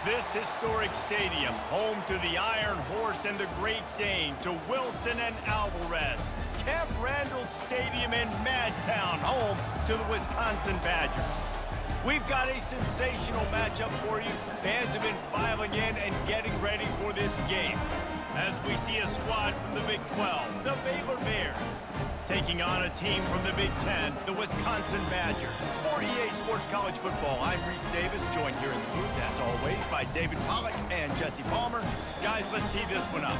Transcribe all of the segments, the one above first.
This historic stadium, home to the Iron Horse and the Great Dane, to Wilson and Alvarez. Camp Randall Stadium in Madtown, home to the Wisconsin Badgers. We've got a sensational matchup for you. Fans have been filing in and getting ready for this game. As we see a squad from the Big 12, the Baylor Bears, taking on a team from the Big 10, the Wisconsin Badgers. For EA Sports College Football, I'm Reese Davis, joined here in the booth, as always, by David Pollack and Jesse Palmer. Guys, let's tee this one up.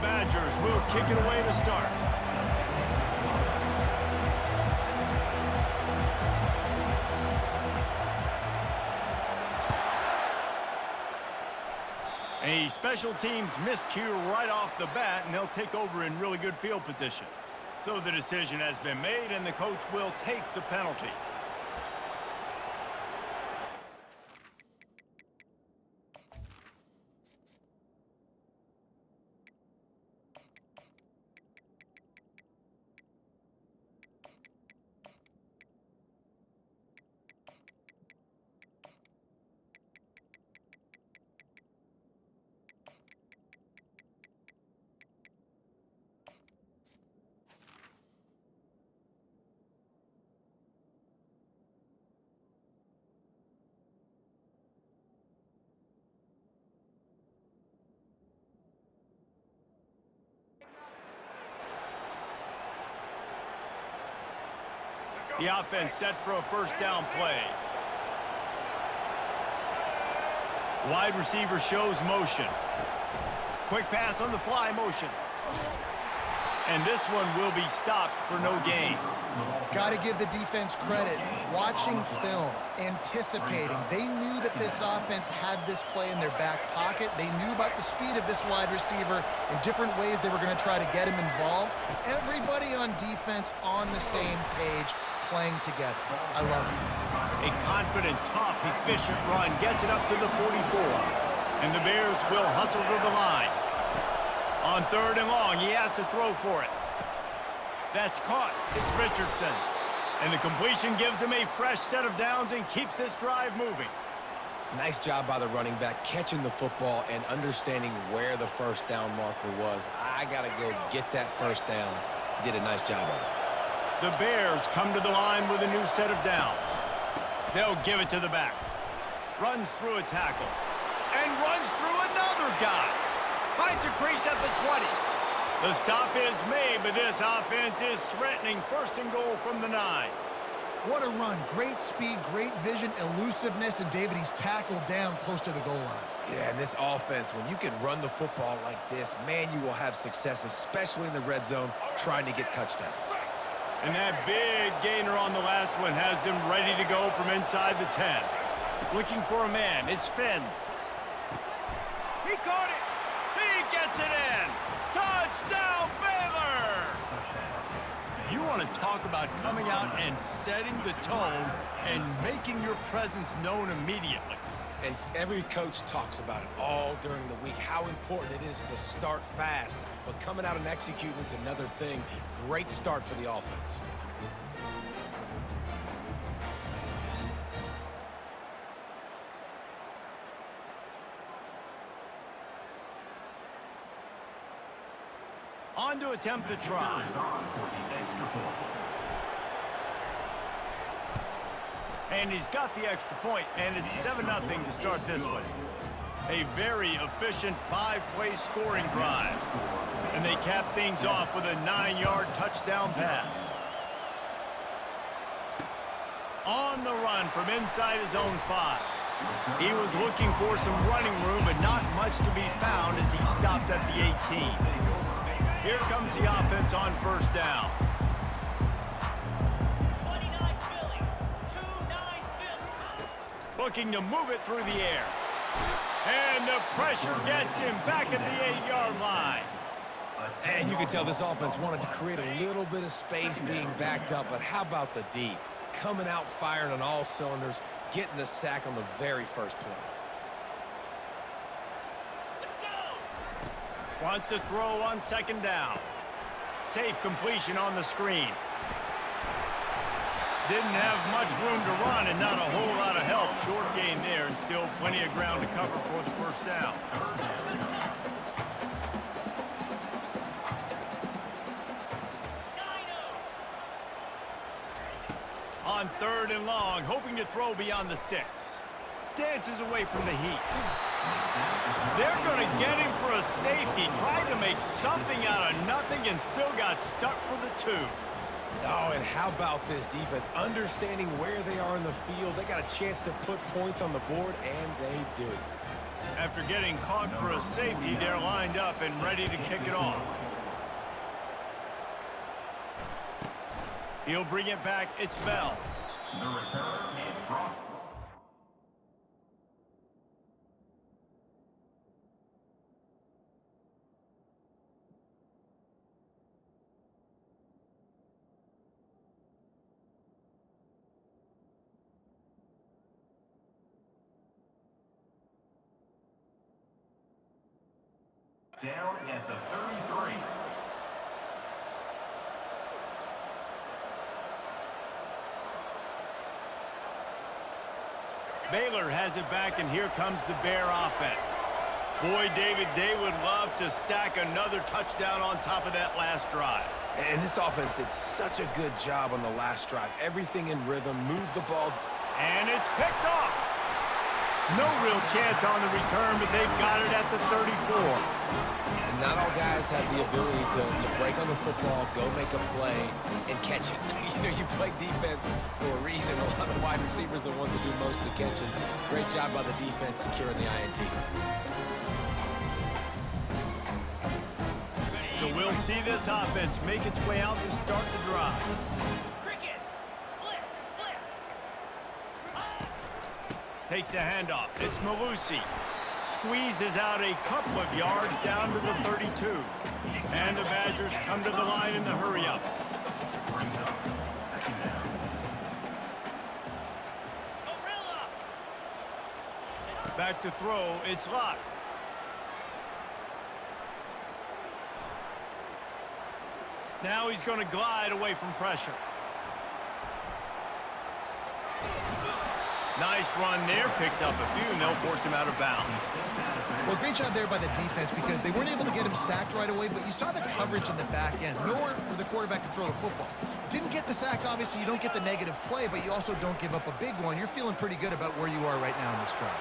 Badgers will kick it away to start. A special teams miscue right off the bat, and they'll take over in really good field position. So the decision has been made, and the coach will take the penalty. The offense set for a first down play. Wide receiver shows motion. Quick pass on the fly motion. And this one will be stopped for no gain. Got to give the defense credit. Watching film, anticipating. They knew that this offense had this play in their back pocket. They knew about the speed of this wide receiver and different ways they were going to try to get him involved. Everybody on defense on the same page, playing together. I love it. A confident, tough, efficient run gets it up to the 44. And the Bears will hustle to the line. On third and long, he has to throw for it. That's caught. It's Richardson. And the completion gives him a fresh set of downs and keeps this drive moving. Nice job by the running back, catching the football and understanding where the first down marker was. I got to go get that first down. He did a nice job of it. The Bears come to the line with a new set of downs. They'll give it to the back. Runs through a tackle. And runs through another guy. Finds a crease at the 20. The stop is made, but this offense is threatening. First and goal from the 9. What a run. Great speed, great vision, elusiveness, and David, he's tackled down close to the goal line. Yeah, and this offense, when you can run the football like this, man, you will have success, especially in the red zone, trying to get touchdowns. And that big gainer on the last one has them ready to go from inside the 10. Looking for a man. It's Finn. He caught it. He gets it in. Touchdown, Baylor! You want to talk about coming out and setting the tone and making your presence known immediately. And every coach talks about it all during the week, how important it is to start fast. But coming out and executing is another thing. Great start for the offense. On to attempt the try. And he's got the extra point, and it's 7-0 to start this one. A very efficient 5-play scoring drive. And they cap things off with a 9-yard touchdown pass. On the run from inside his own 5. He was looking for some running room, but not much to be found as he stopped at the 18. Here comes the offense on first down. Looking to move it through the air. And the pressure gets him back at the 8-yard line. And you can tell this offense wanted to create a little bit of space being backed up, but how about the D? Coming out firing on all cylinders, getting the sack on the very first play. Wants to throw on second down. Safe completion on the screen. Didn't have much room to run and not a whole lot of help. Short gain there and still plenty of ground to cover for the first down. On third and long, hoping to throw beyond the sticks. Dances away from the heat. They're going to get him for a safety. Tried to make something out of nothing and still got stuck for the 2. Oh, and how about this defense? Understanding where they are in the field. They got a chance to put points on the board, and they do. After getting caught for a safety, they're lined up and ready to kick it off. He'll bring it back. It's Bell. The return is Brock. Down at the 33. Baylor has it back, and here comes the Bear offense. Boy, David, they would love to stack another touchdown on top of that last drive. And this offense did such a good job on the last drive. Everything in rhythm, moved the ball. And it's picked off. No real chance on the return, but they've got it at the 34. And not all guys have the ability to break on the football, go make a play, and catch it. You know, you play defense for a reason. A lot of the wide receivers are the ones that do most of the catching. Great job by the defense securing the INT. So we'll see this offense make its way out to start the drive. Takes the handoff. It's Malusi. Squeezes out a couple of yards down to the 32. And the Badgers come to the line in the hurry-up. Back to throw. It's Locke. Now he's going to glide away from pressure. Nice run there, picks up a few, and they'll force him out of bounds. Well, great job there by the defense because they weren't able to get him sacked right away, but you saw the coverage in the back end. Nowhere for the quarterback to throw the football. Didn't get the sack, obviously. You don't get the negative play, but you also don't give up a big one. You're feeling pretty good about where you are right now in this drive.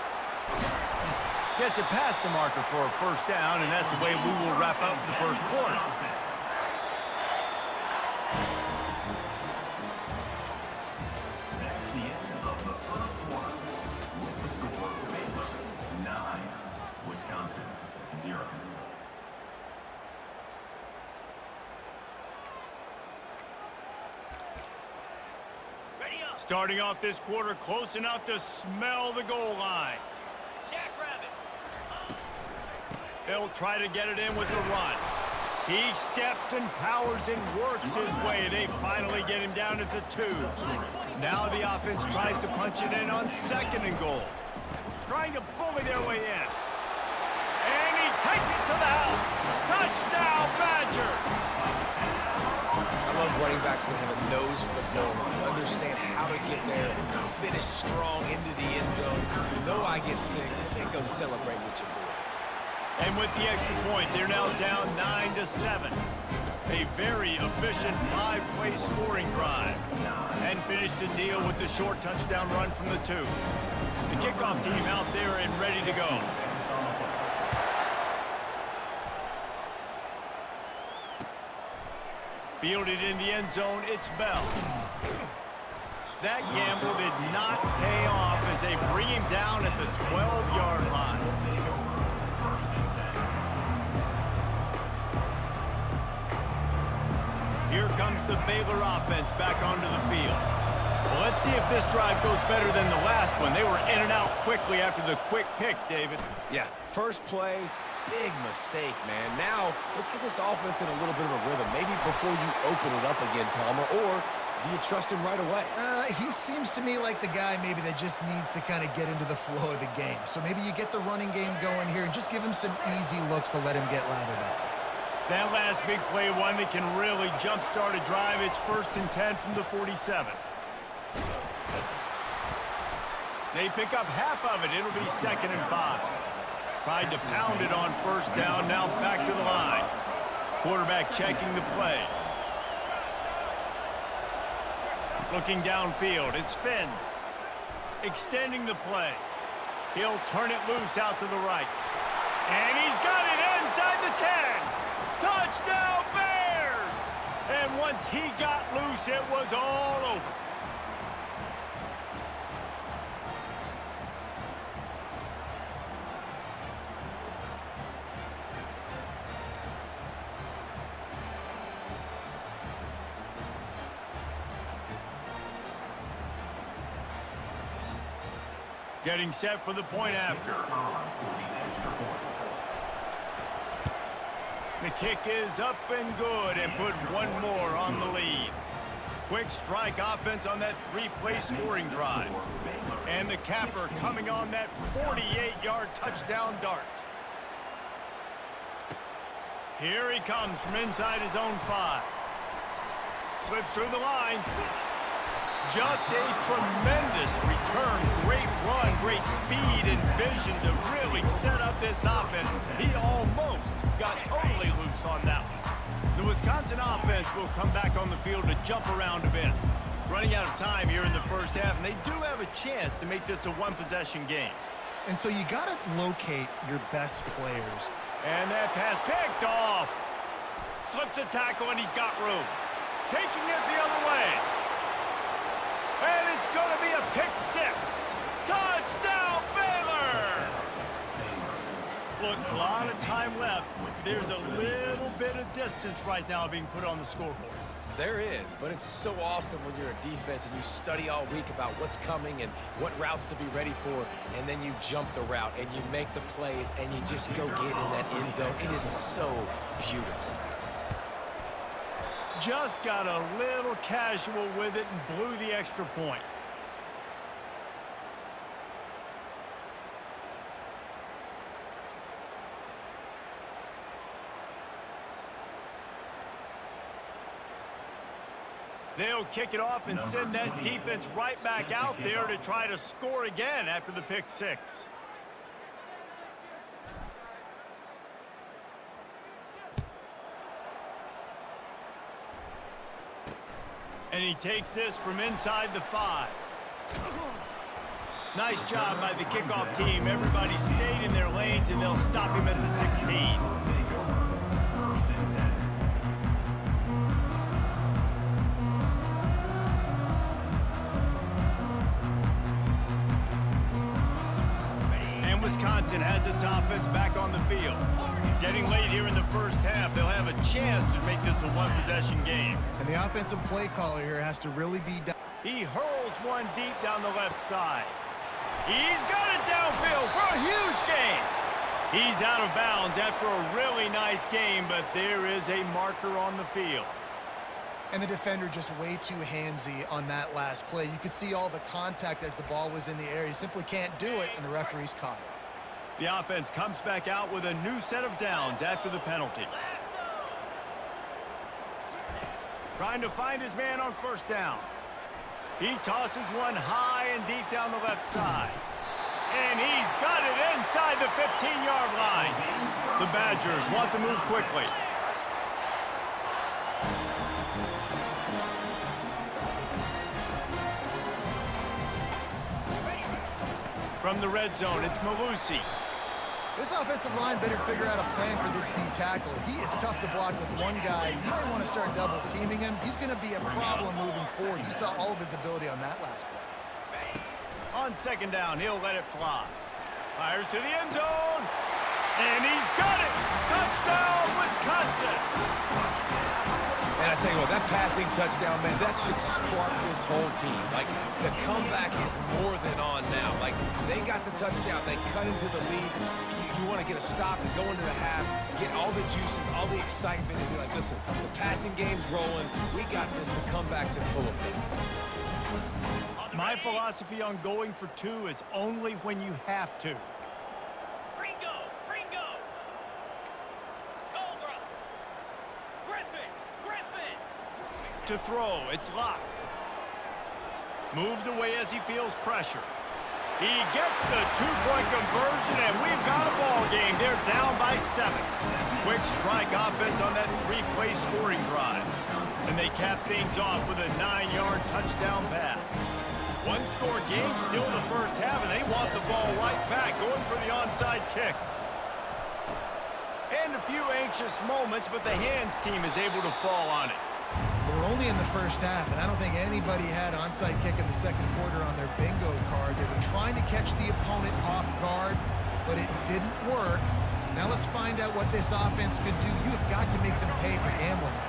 Gets it past the marker for a first down, and that's the way we will wrap up the first quarter. Starting off this quarter close enough to smell the goal line. He'll try to get it in with a run. He steps and powers and works his way. They finally get him down at the 2. Now the offense tries to punch it in on second and goal. Trying to bully their way in. And he takes it to the house. Touchdown, Badger! I love running backs that have a nose for the goal line, understand how to get there, finish strong into the end zone, know I get 6, and then go celebrate with your boys. And with the extra point, they're now down 9-7. A very efficient 5-play scoring drive. And finish the deal with the short touchdown run from the 2. The kickoff team out there and ready to go. Fielded in the end zone, it's Bell. That gamble did not pay off as they bring him down at the 12-yard line. Here comes the Baylor offense back onto the field. Well, let's see if this drive goes better than the last one. They were in and out quickly after the quick pick, David. Yeah, first play, big mistake, man. Now, let's get this offense in a little bit of a rhythm. Maybe before you open it up again, Palmer, or Do you trust him right away? He seems to me like the guy maybe that just needs to kind of get into the flow of the game. So maybe you get the running game going here and just give him some easy looks to let him get lathered up. That last big play, one that can really jumpstart a drive. It's 1st and 10 from the 47. They pick up half of it. It'll be 2nd and 5. Tried to pound it on 1st down. Now back to the line. Quarterback checking the play. Looking downfield. It's Finn. Extending the play. He'll turn it loose out to the right. And he's got it inside the 10. Touchdown, Bears! And once he got loose, it was all over. Getting set for the point after. The kick is up and good and put one more on the lead. Quick strike offense on that 3-play scoring drive. And the capper coming on that 48-yard touchdown dart. Here he comes from inside his own 5. Slips through the line. Just a tremendous return. Great run, great speed and vision to really set up this offense. He almost got totally loose on that one. The Wisconsin offense will come back on the field to jump around a bit. Running out of time here in the first half, and they do have a chance to make this a one-possession game. And so you got to locate your best players. And that pass picked off. Slips a tackle, and he's got room. Taking it the other way. And it's going to be a pick 6. Touchdown, Baylor! Look, a lot of time left. There's a little bit of distance right now being put on the scoreboard. There is, but it's so awesome when you're a defense and you study all week about what's coming and what routes to be ready for, and then you jump the route and you make the plays and you just go get in that end zone. It is so beautiful. Just got a little casual with it and blew the extra point. They'll kick it off and send that defense right back out there to try to score again after the pick 6. And he takes this from inside the 5. Nice job by the kickoff team. Everybody stayed in their lanes, and they'll stop him at the 16. Wisconsin has its offense back on the field. Getting late here in the first half, they'll have a chance to make this a one-possession game. And the offensive play caller here has to really be down. He hurls one deep down the left side. He's got it downfield for a huge gain. He's out of bounds after a really nice game, but there is a marker on the field. And the defender just way too handsy on that last play. You could see all the contact as the ball was in the air. He simply can't do it, and the referee's caught it. The offense comes back out with a new set of downs after the penalty. Trying to find his man on 1st down. He tosses one high and deep down the left side. And he's got it inside the 15-yard line. The Badgers want to move quickly. From the red zone, it's Malusi. This offensive line better figure out a plan for this D tackle. He is tough to block with one guy. You might want to start double teaming him. He's going to be a problem moving forward. You saw all of his ability on that last play. On 2nd down, he'll let it fly. Fires to the end zone. And he's got it. Touchdown, Wisconsin. And I tell you what, that passing touchdown, man, that should spark this whole team. Like, the comeback is more than on now. Like, they got the touchdown. They cut into the lead. You want to get a stop and go into the half, get all the juices, all the excitement, and be like, listen, the passing game's rolling. We got this. The comeback's in full effect. My philosophy on going for two is only when you have to. To throw, it's locked. Moves away as he feels pressure. He gets the two-point conversion, and we've got a ball game. They're down by 7. Quick strike offense on that 3-play scoring drive. And they cap things off with a 9-yard touchdown pass. One-score game, still the first half, and they want the ball right back, going for the onside kick. And a few anxious moments, but the hands team is able to fall on it. We're only in the first half, and I don't think anybody had onside kick in the second quarter on their bingo card. They were trying to catch the opponent off guard, but it didn't work. Now let's find out what this offense could do. You have got to make them pay for gambling.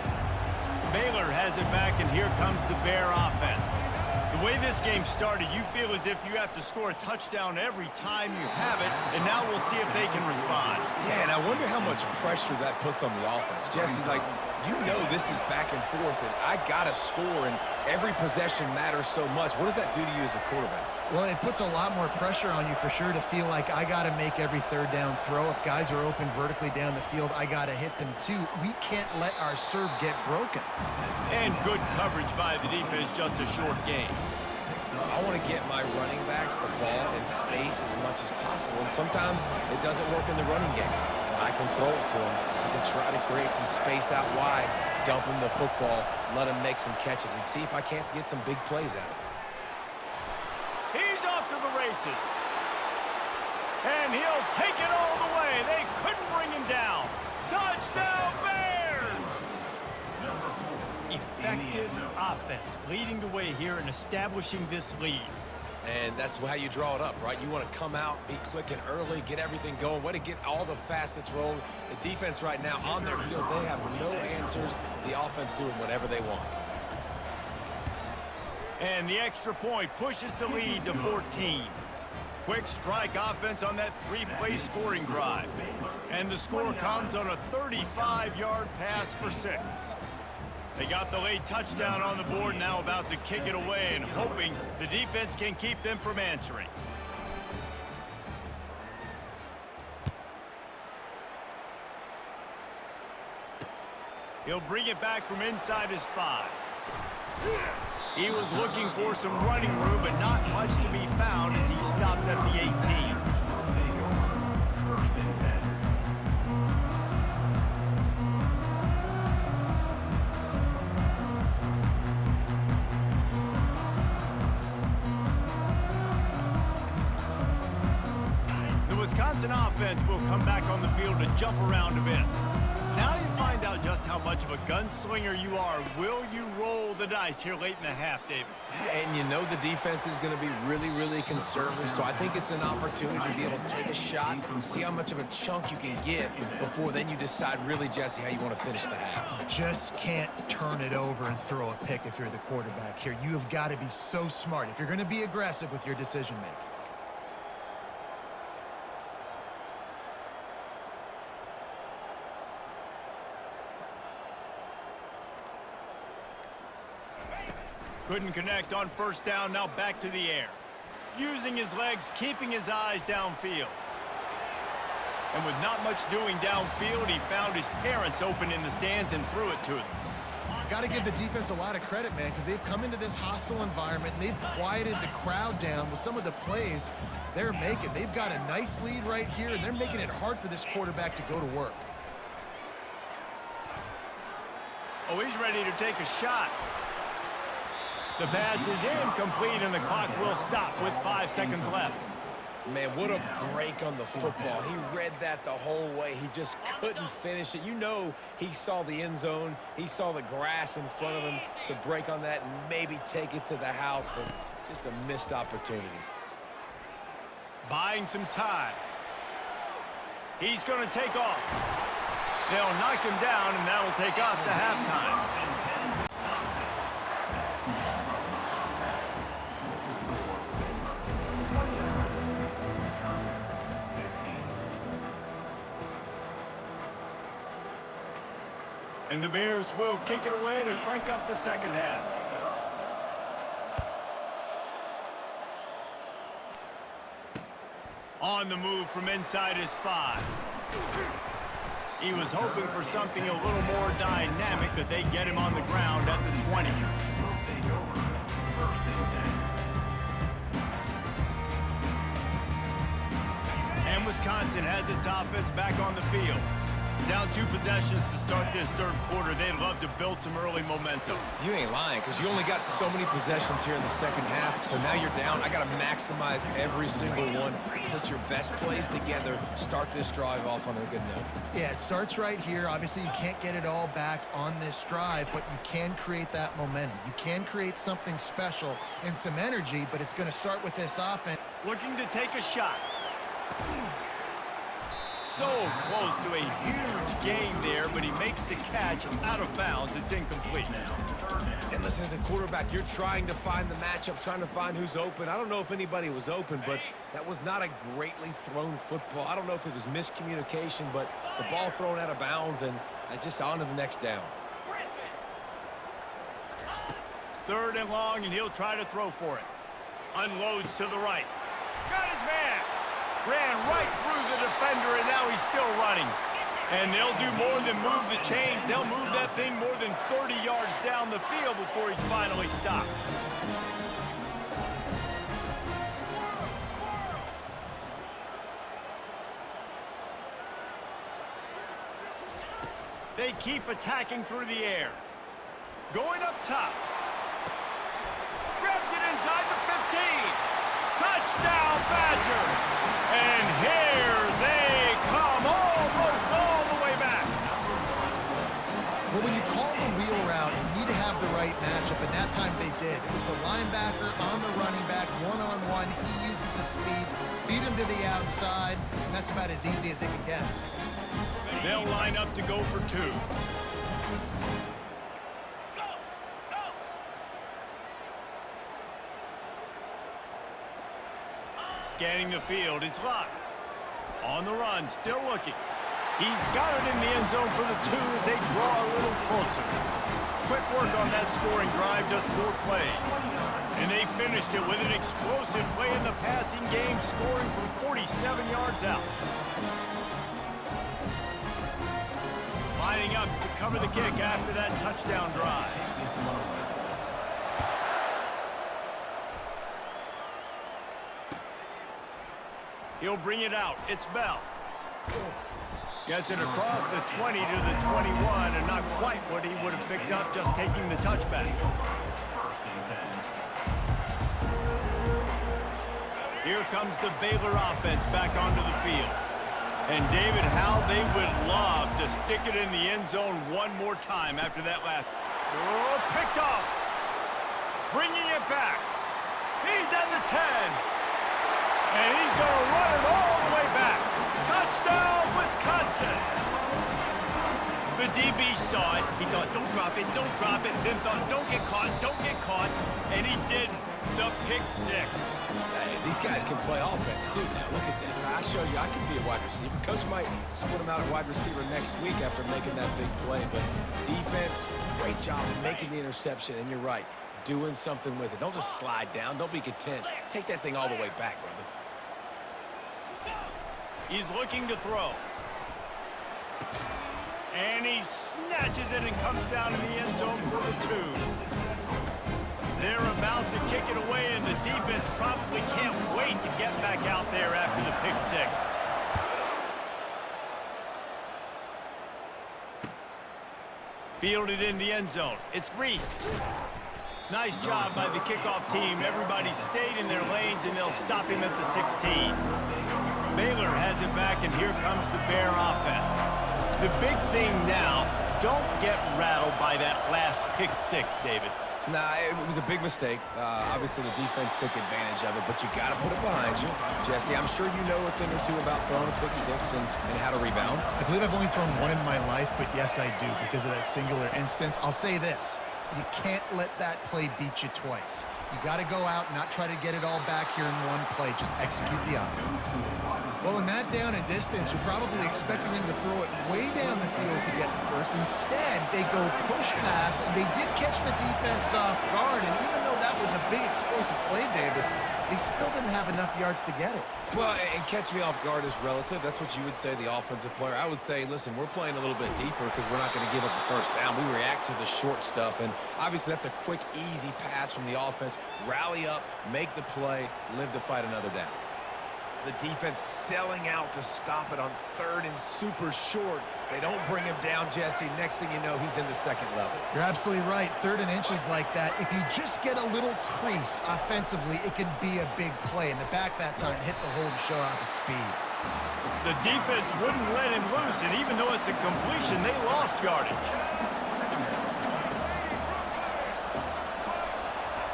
Baylor has it back, and here comes the Bear offense. The way this game started, you feel as if you have to score a touchdown every time you have it, and now we'll see if they can respond. Yeah, and I wonder how much pressure that puts on the offense. Jesse, like, you know this is back and forth, and I got to score, and every possession matters so much. What does that do to you as a quarterback? Well, it puts a lot more pressure on you for sure to feel like I got to make every third down throw. If guys are open vertically down the field, I got to hit them too. We can't let our serve get broken. And good coverage by the defense, just a short game. I want to get my running backs the ball in space as much as possible, and sometimes it doesn't work in the running game. I can throw it to them. I can try to create some space out wide, dump them the football, let them make some catches, and see if I can't get some big plays out of it. He's off to the races. And he'll take it all the way. They couldn't bring him down. Touchdown, Bears! Effective offense, leading the way here and establishing this lead. And that's how you draw it up, right? You want to come out, be clicking early, get everything going, way to get all the facets rolling. The defense right now on their heels, they have no answers. The offense doing whatever they want. And the extra point pushes the lead to 14. Quick strike offense on that 3-play scoring drive. And the score comes on a 35-yard pass for 6. They got the late touchdown on the board, now about to kick it away and hoping the defense can keep them from answering. He'll bring it back from inside his 5. He was looking for some running room, but not much to be found as he stopped at the 18. Wisconsin offense will come back on the field to jump around a bit. Now you find out just how much of a gunslinger you are. Will you roll the dice here late in the half, David? And you know the defense is going to be really, really conservative, so I think it's an opportunity to be able to take a shot, see how much of a chunk you can get before then you decide really, Jesse, how you want to finish the half. Just can't turn it over and throw a pick if you're the quarterback here. You have got to be so smart if you're going to be aggressive with your decision-making. Couldn't connect on first down, now back to the air. Using his legs, keeping his eyes downfield. And with not much doing downfield, he found his parents open in the stands and threw it to them. Got to give the defense a lot of credit, man, because they've come into this hostile environment and they've quieted the crowd down with some of the plays they're making. They've got a nice lead right here, and they're making it hard for this quarterback to go to work. Oh, he's ready to take a shot. The pass is incomplete, and the clock will stop with 5 seconds left. Man, what a break on the football. He read that the whole way. He just couldn't finish it. You know he saw the end zone. He saw the grass in front of him to break on that and maybe take it to the house, but just a missed opportunity. Buying some time. He's going to take off. They'll knock him down, and that will take us to halftime. And the Bears will kick it away to crank up the second half. On the move from inside his 5. He was hoping for something a little more dynamic, but they get him on the ground at the 20. And Wisconsin has its offense back on the field. Down 2 possessions to start this third quarter. They'd love to build some early momentum. You ain't lying, because you only got so many possessions here in the second half, so now you're down. I got to maximize every single one. Put your best plays together. Start this drive off on a good note. Yeah, it starts right here. Obviously, you can't get it all back on this drive, but you can create that momentum. You can create something special and some energy, but it's going to start with this offense. Looking to take a shot. So close to a huge gain there, but he makes the catch out of bounds. It's incomplete. And listen, as a quarterback, you're trying to find the matchup, trying to find who's open. I don't know if anybody was open, but that was not a greatly thrown football. I don't know if it was miscommunication, but the ball thrown out of bounds and just on to the next down. 3rd and long, and he'll try to throw for it. Unloads to the right. Got his man. Ran right through the defender, and now he's still running. And they'll do more than move the chains. They'll move that thing more than 30 yards down the field before he's finally stopped. They keep attacking through the air. Going up top. Grabs it inside the 15. Touchdown, Badger. And here they come, almost all the way back. Well, when you call the wheel route, you need to have the right matchup, and that time they did. It was the linebacker on the running back, one-on-one. He uses his speed, beat him to the outside, and that's about as easy as it can get. They'll line up to go for 2. Scanning the field, it's locked. On the run, still looking. He's got it in the end zone for the 2 as they draw a little closer. Quick work on that scoring drive, just 4 plays. And they finished it with an explosive play in the passing game, scoring from 47 yards out. Lining up to cover the kick after that touchdown drive. He'll bring it out. It's Bell. Gets it across the 20 to the 21, and not quite what he would have picked up just taking the touchback. Here comes the Baylor offense back onto the field. And David, how they would love to stick it in the end zone one more time after that last. Oh, picked off. Bringing it back. He's at the 10. And he's going to run it all the way back. Touchdown, Wisconsin. The DB saw it. He thought, don't drop it, don't drop it. Then thought, don't get caught, don't get caught. And he didn't. The pick 6. Hey, these guys can play offense, too. Now, look at this. I show you I can be a wide receiver. Coach might split him out at wide receiver next week after making that big play. But defense, great job of making the interception. And you're right, doing something with it. Don't just slide down. Don't be content. Take that thing all the way back, brother. He's looking to throw. And he snatches it and comes down in the end zone for the 2. They're about to kick it away, and the defense probably can't wait to get back out there after the pick 6. Fielded in the end zone. It's Reese. Nice job by the kickoff team. Everybody stayed in their lanes, and they'll stop him at the 16. Baylor has it back, and here comes the Bear offense. The big thing now, don't get rattled by that last pick 6, David. Nah, it was a big mistake. Obviously, the defense took advantage of it, but you got to put it behind you. Jesse, I'm sure you know a thing or two about throwing a pick 6 and how to rebound. I believe I've only thrown one in my life, but yes, I do because of that singular instance. I'll say this. You can't let that play beat you twice. You got to go out and not try to get it all back here in one play. Just execute the offense. Well, in that down and distance, you're probably expecting them to throw it way down the field to get the first. Instead, they go push pass, and they did catch the defense off guard. And even though that was a big explosive play, David, they still didn't have enough yards to get it. Well, and catch me off guard is relative. That's what you would say, the offensive player. I would say, listen, we're playing a little bit deeper because we're not going to give up the first down. We react to the short stuff, and obviously that's a quick, easy pass from the offense. Rally up, make the play, live to fight another down. The defense selling out to stop it on 3rd and super short. They don't bring him down, Jesse. Next thing you know, he's in the second level. You're absolutely right. 3rd and inches like that, if you just get a little crease offensively, it can be a big play. In the back that time, hit the hole and show off his speed. The defense wouldn't let him loose, and even though it's a completion, they lost yardage.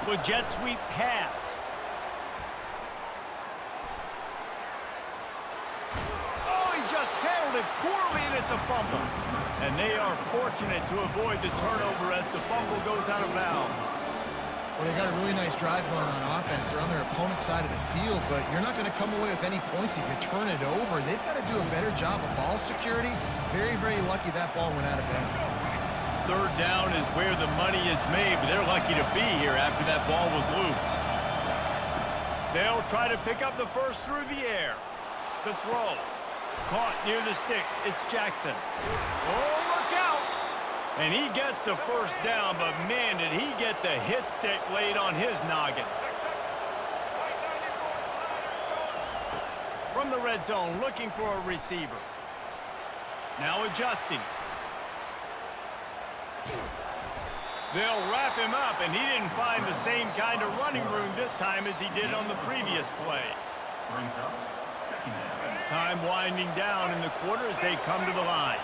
The jet sweep pass. Just handled it poorly, and it's a fumble. And they are fortunate to avoid the turnover as the fumble goes out of bounds. Well, they got a really nice drive going on offense. They're on their opponent's side of the field, but you're not going to come away with any points if you turn it over. They've got to do a better job of ball security. Very, very lucky that ball went out of bounds. 3rd down is where the money is made, but they're lucky to be here after that ball was loose. They'll try to pick up the first through the air. The throw. Caught near the sticks. It's Jackson. Oh, look out! And he gets the first down, but man, did he get the hit stick laid on his noggin. From the red zone, looking for a receiver. Now adjusting. They'll wrap him up, and he didn't find the same kind of running room this time as he did on the previous play. Time winding down in the quarter as they come to the line.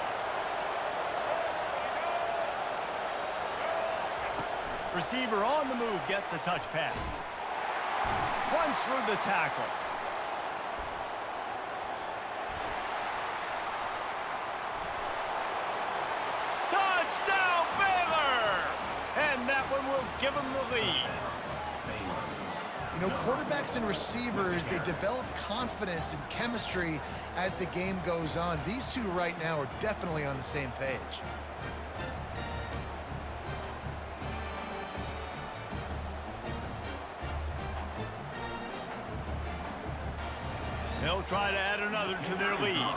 Receiver on the move gets the touch pass. Runs through the tackle. Touchdown, Baylor! And that one will give them the lead. You know, quarterbacks and receivers, they develop confidence and chemistry as the game goes on. These two right now are definitely on the same page. They'll try to add another to their lead.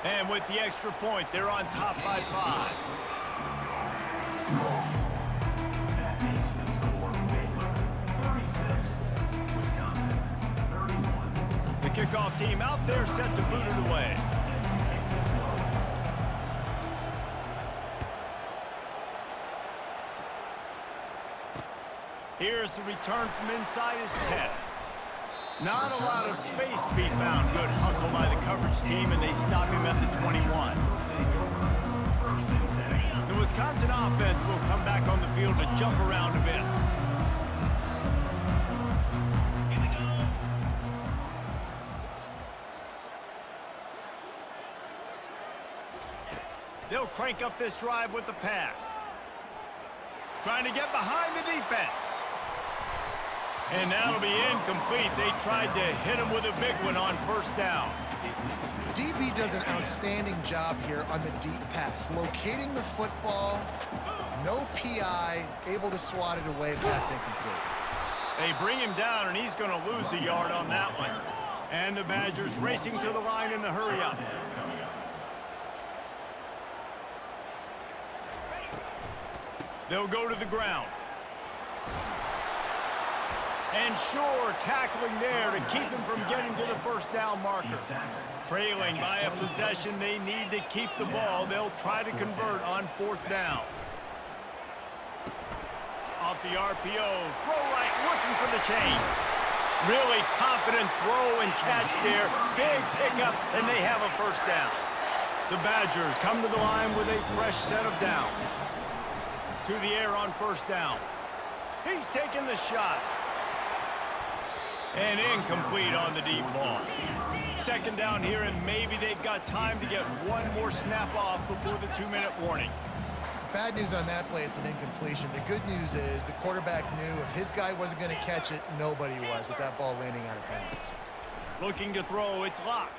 And with the extra point, they're on top by 5. The kickoff team out there set to boot it away. Here's the return from inside his 10. Not a lot of space to be found. Good hustle by the coverage team, and they stop him at the 21. The Wisconsin offense will come back on the field to jump around a bit. They'll crank up this drive with the pass. Trying to get behind the defense. And that'll be incomplete. They tried to hit him with a big one on first down. DB does an outstanding job here on the deep pass. Locating the football, no PI, able to swat it away, pass incomplete. They bring him down, and he's going to lose a yard on that one. And the Badgers racing to the line in the hurry-up. They'll go to the ground. And sure, tackling there to keep him from getting to the first down marker. Trailing by a possession, they need to keep the ball. They'll try to convert on fourth down. Off the RPO, throw right, looking for the chains. Really confident throw and catch there. Big pickup, and they have a first down. The Badgers come to the line with a fresh set of downs. To the air on first down. He's taking the shot. And incomplete on the deep ball. Second down here, and maybe they've got time to get one more snap off before the 2-minute warning. Bad news on that play, it's an incompletion. The good news is the quarterback knew if his guy wasn't going to catch it, nobody was with that ball landing out of bounds. Looking to throw, it's locked.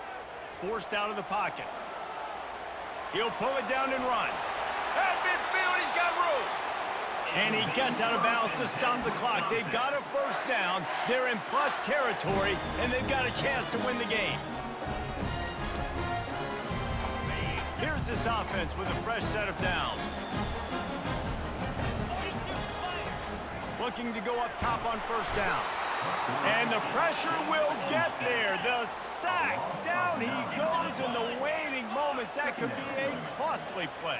Forced out of the pocket. He'll pull it down and run. At midfield, he's got room. And he gets out of bounds to stop the clock. They've got a first down. They're in plus territory, and they've got a chance to win the game. Here's this offense with a fresh set of downs. Looking to go up top on first down. And the pressure will get there. The sack. Down he goes in the waning moments. That could be a costly play.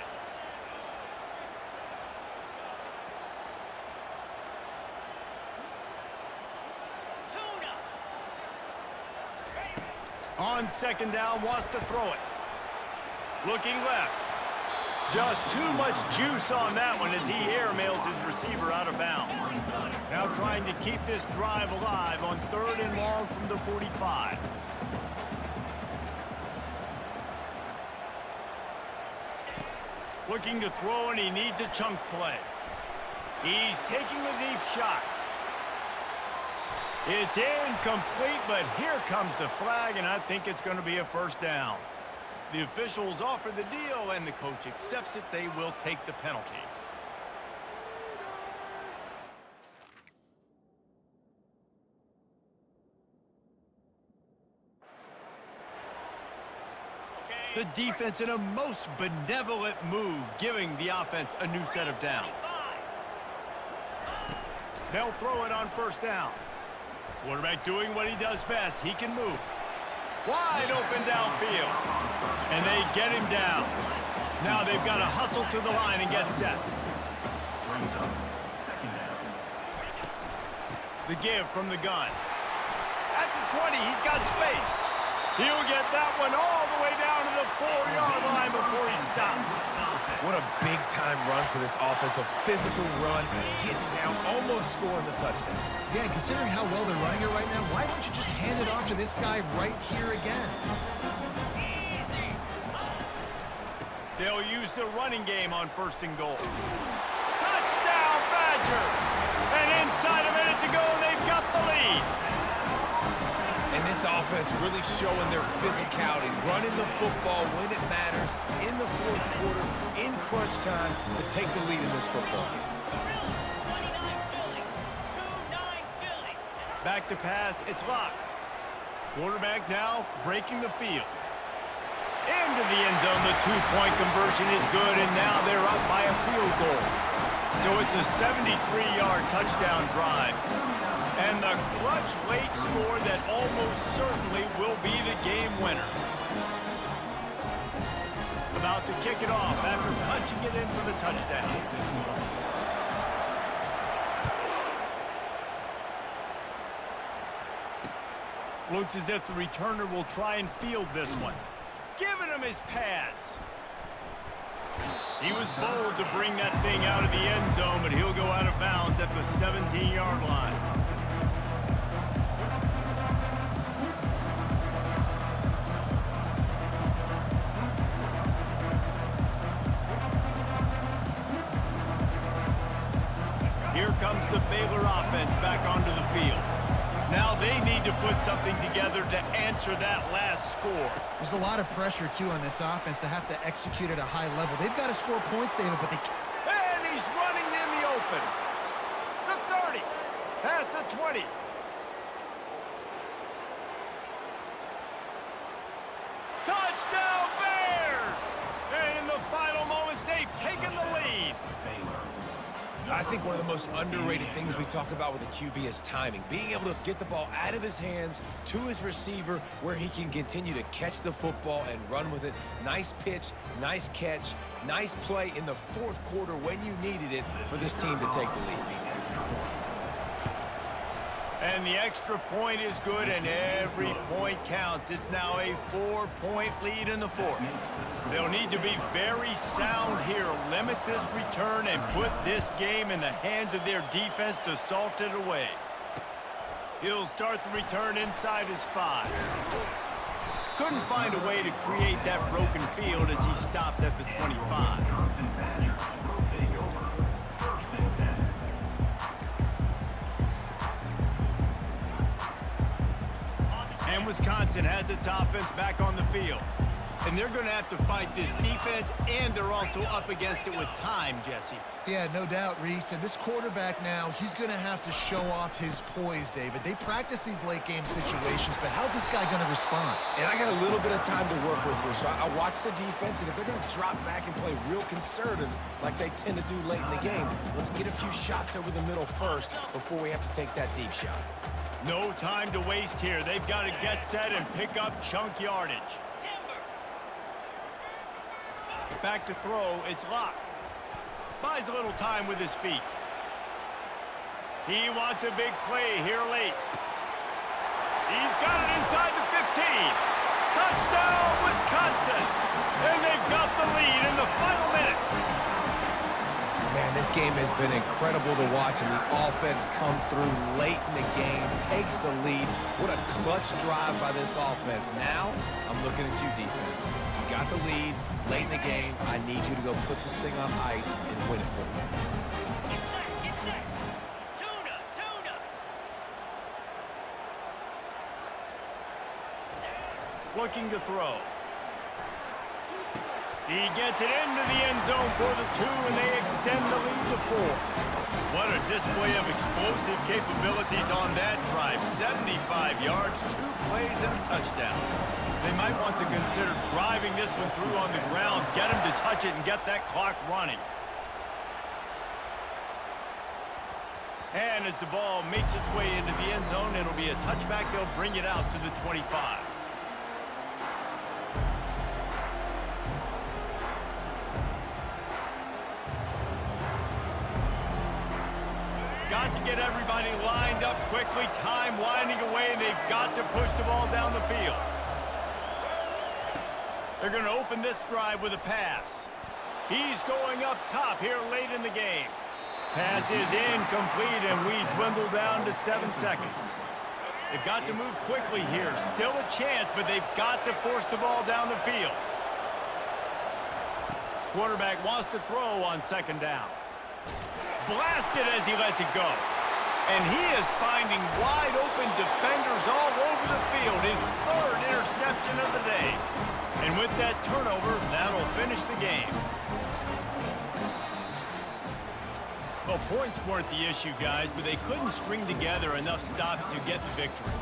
On second down, wants to throw it. Looking left. Just too much juice on that one as he airmails his receiver out of bounds. Now trying to keep this drive alive on 3rd and long from the 45. Looking to throw, and he needs a chunk play. He's taking a deep shot. It's incomplete, but here comes the flag, and I think it's going to be a first down. The officials offer the deal, and the coach accepts it. They will take the penalty. The defense in a most benevolent move, giving the offense a new set of downs. They'll throw it on first down. Quarterback doing what he does best. He can move. Wide open downfield. And they get him down. Now they've got to hustle to the line and get set. The give from the gun. At the 20, he's got space. He'll get that one all the way down to the 4-yard line before he stopped. What a big-time run for this offense. A physical run, getting down, almost scoring the touchdown. Yeah, and considering how well they're running it right now, why don't you just hand it off to this guy right here again? They'll use the running game on 1st and goal. Touchdown, Badger! And inside a minute to go, they've got the lead. And this offense really showing their physicality, running the football when it matters, in the 4th quarter, in crunch time, to take the lead in this football game. Back to pass, it's locked. Quarterback now breaking the field. Into the end zone, the 2-point conversion is good, and now they're up by a field goal. So it's a 73-yard touchdown drive. And the clutch late score that almost certainly will be the game winner. About to kick it off after punching it in for the touchdown. Looks as if the returner will try and field this one. Giving him his pads. He was bold to bring that thing out of the end zone, but he'll go out of bounds at the 17-yard line. Here comes the Baylor offense back onto the field. Now they need to put something together to answer that last score. There's a lot of pressure, too, on this offense to have to execute at a high level. They've got to score points, David, but they can't. And he's running in the open. The 30. Past the 20. Touchdown, Bears! And in the final moments, they've taken the lead. I think one of the most underrated things we talk about with a QB is timing. Being able to get the ball out of his hands to his receiver where he can continue to catch the football and run with it. Nice pitch, nice catch, nice play in the 4th quarter when you needed it for this team to take the lead. And the extra point is good, and every point counts. It's now a 4-point lead in the 4th. They'll need to be very sound here, limit this return, and put this game in the hands of their defense to salt it away. He'll start the return inside his 5. Couldn't find a way to create that broken field as he stopped at the 25. Wisconsin has its offense back on the field. And they're going to have to fight this defense, and they're also up against it with time, Jesse. Yeah, no doubt, Reese. And this quarterback now, he's going to have to show off his poise, David. They practice these late-game situations, but how's this guy going to respond? And I got a little bit of time to work with here, so I watch the defense, and if they're going to drop back and play real conservative like they tend to do late in the game, let's get a few shots over the middle first before we have to take that deep shot. No time to waste here. They've got to get set and pick up chunk yardage. Back to throw, it's locked. Buys a little time with his feet. He wants a big play here late. He's got it inside the 15. Touchdown, Wisconsin! And they've got the lead in the final minute. Man, this game has been incredible to watch, and the offense comes through late in the game, takes the lead. What a clutch drive by this offense. Now, I'm looking at you, defense. You got the lead late in the game. I need you to go put this thing on ice and win it for me. Get set. Tuna. Looking to throw. He gets it into the end zone for the 2, and they extend the lead to 4. What a display of explosive capabilities on that drive. 75 yards, 2 plays, and a touchdown. They might want to consider driving this one through on the ground, get him to touch it, and get that clock running. And as the ball makes its way into the end zone, it'll be a touchback. They'll bring it out to the 25. Got to get everybody lined up quickly. Time winding away, and they've got to push the ball down the field. They're going to open this drive with a pass. He's going up top here late in the game. Pass is incomplete, and we dwindle down to 7 seconds. They've got to move quickly here. Still a chance, but they've got to force the ball down the field. Quarterback wants to throw on 2nd down. Blasted as he lets it go. And he is finding wide open defenders all over the field. His 3rd interception of the day. And with that turnover, that'll finish the game. Well, points weren't the issue, guys, but they couldn't string together enough stops to get the victory.